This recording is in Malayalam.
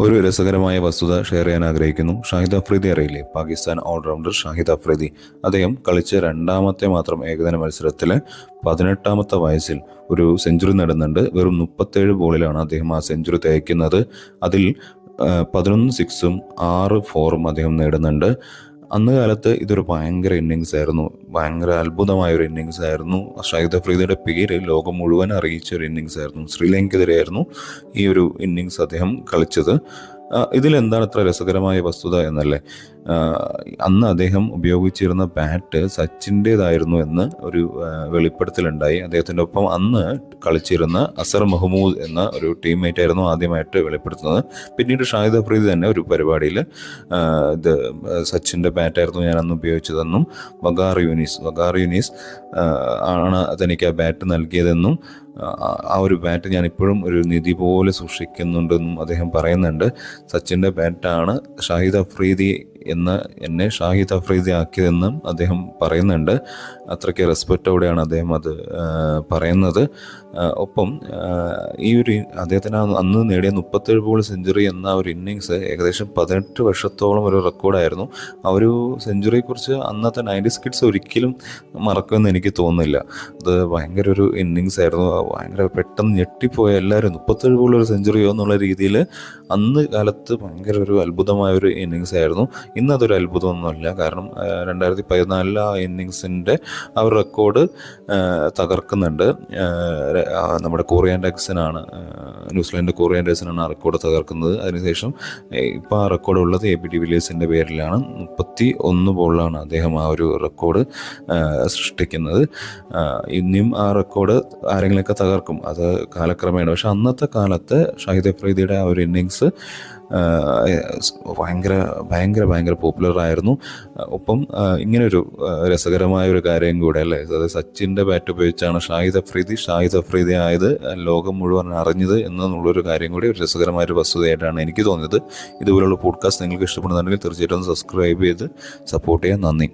ഒരു രസകരമായ വസ്തുത ഷെയർ ചെയ്യാൻ ആഗ്രഹിക്കുന്നു. ഷാഹിദ് അഫ്രീദി അറിയില്ലേ? പാകിസ്ഥാൻ ഓൾറൗണ്ടർ ഷാഹിദ് അഫ്രീദി. അദ്ദേഹം കളിച്ച രണ്ടാമത്തെ മാത്രം ഏകദിന മത്സരത്തിൽ 18ാമത്തെ വയസ്സിൽ ഒരു സെഞ്ചുറി നേടുന്നുണ്ട്. വെറും 37 ബോളിലാണ് അദ്ദേഹം ആ സെഞ്ചുറി തേക്കുന്നത്. അതിൽ 11 സിക്സും 6 ഫോറും അദ്ദേഹം നേടുന്നുണ്ട്. അന്ന് കാലത്ത് ഇതൊരു ഭയങ്കര ഇന്നിങ്സ് ആയിരുന്നു, ഭയങ്കര അത്ഭുതമായൊരു ഇന്നിങ്സ് ആയിരുന്നു. ഷാഹിദ് അഫ്രീദിയുടെ പേര് ലോകം മുഴുവൻ അറിയിച്ച ഒരു ഇന്നിങ്സ് ആയിരുന്നു. ശ്രീലങ്കയ്ക്കെതിരെയായിരുന്നു ഈ ഒരു ഇന്നിങ്സ് അദ്ദേഹം കളിച്ചത്. ഇതിലെന്താണ് ഇത്ര രസകരമായ വസ്തുത എന്നല്ലേ, അന്ന് അദ്ദേഹം ഉപയോഗിച്ചിരുന്ന ബാറ്റ് സച്ചിൻ്റേതായിരുന്നു എന്ന് ഒരു വെളിപ്പെടുത്തലുണ്ടായി. അദ്ദേഹത്തിൻ്റെ ഒപ്പം അന്ന് കളിച്ചിരുന്ന അസർ മഹ്മൂദ് എന്ന ഒരു ടീംമേറ്റ് ആയിരുന്നു ആദ്യമായിട്ട് വെളിപ്പെടുത്തുന്നത്. പിന്നീട് ഷാഹിദ് അഫ്രീദി തന്നെ ഒരു പരിപാടിയിൽ ഇത് സച്ചിൻ്റെ ബാറ്റായിരുന്നു ഞാൻ അന്ന് ഉപയോഗിച്ചതെന്നും വഖാർ യൂനിസ് ആണ് അതെനിക്ക് ആ ബാറ്റ് നൽകിയതെന്നും ആ ഒരു ബാറ്റ് ഞാൻ ഇപ്പോഴും ഒരു നിധി പോലെ സൂക്ഷിക്കുന്നുണ്ടെന്നും അദ്ദേഹം പറയുന്നുണ്ട്. സച്ചിൻ്റെ ബാറ്റാണ് ഷാഹിദ് അഫ്രീദി എന്നെ ഷാഹിദ് അഫ്രീദി ആക്കിയതെന്നും അദ്ദേഹം പറയുന്നുണ്ട്. അത്രയ്ക്ക് റെസ്പെക്റ്റോടെയാണ് അദ്ദേഹം അത് പറയുന്നത്. ഒപ്പം ഈ ഒരു അദ്ദേഹത്തിന് അന്ന് നേടിയ 37 ബോൾ സെഞ്ചുറി എന്ന ഒരു ഇന്നിങ്സ് ഏകദേശം 18 വർഷത്തോളം ഒരു റെക്കോർഡായിരുന്നു. ആ ഒരു സെഞ്ചുറിയെക്കുറിച്ച് അന്നത്തെ 90s കിഡ്സ് ഒരിക്കലും മറക്കുമെന്ന് എനിക്ക് തോന്നുന്നില്ല. അത് ഭയങ്കര ഒരു ഇന്നിങ്സ് ആയിരുന്നു. ഭയങ്കര പെട്ടെന്ന് ഞെട്ടിപ്പോയ എല്ലാവരും 37 ബോൾ ഒരു സെഞ്ചുറിയോ എന്നുള്ള രീതിയിൽ അന്ന് കാലത്ത് ഭയങ്കര ഒരു അത്ഭുതമായ ഒരു ഇന്നിങ്സ് ആയിരുന്നു. ഇന്നതൊരു അത്ഭുതമൊന്നുമല്ല. കാരണം 2014 ആ ഇന്നിങ്സിൻ്റെ ആ ഒരു റെക്കോർഡ് തകർക്കുന്നുണ്ട്. നമ്മുടെ ന്യൂസിലാൻഡ് കൊറിയൻ ഡേഴ്സിനാണ് ആ റെക്കോർഡ് തകർക്കുന്നത്. അതിനുശേഷം ഇപ്പോൾ ആ റെക്കോർഡ് ഉള്ളത് എ ബി ഡിവിലിയേഴ്സിൻ്റെ പേരിലാണ്. 31 ബോളിലാണ് അദ്ദേഹം ആ ഒരു റെക്കോർഡ് സൃഷ്ടിക്കുന്നത്. ഇനിയും ആ റെക്കോർഡ് ആരെങ്കിലുമൊക്കെ തകർക്കും, അത് കാലക്രമേണ. പക്ഷെ അന്നത്തെ കാലത്ത് ഷാഹിദ് അഫ്രീദിയുടെ ആ ഒരു ഇന്നിങ്സ് ഭയങ്കര പോപ്പുലറായിരുന്നു. ഒപ്പം ഇങ്ങനൊരു രസകരമായൊരു കാര്യം കൂടെ അല്ലേ, അതായത് സച്ചിൻ്റെ ബാറ്റ് ഉപയോഗിച്ചാണ് ഷാഹിദ് അഫ്രീദി ആയത് ലോകം മുഴുവൻ അറിഞ്ഞത് എന്നുള്ളൊരു കാര്യം കൂടി ഒരു രസകരമായൊരു വസ്തുതയായിട്ടാണ് എനിക്ക് തോന്നിയത്. ഇതുപോലുള്ള പോഡ്കാസ്റ്റ് നിങ്ങൾക്ക് ഇഷ്ടപ്പെടുന്നുണ്ടെങ്കിൽ തീർച്ചയായിട്ടും സബ്സ്ക്രൈബ് ചെയ്ത് സപ്പോർട്ട് ചെയ്യാൻ. നന്ദി.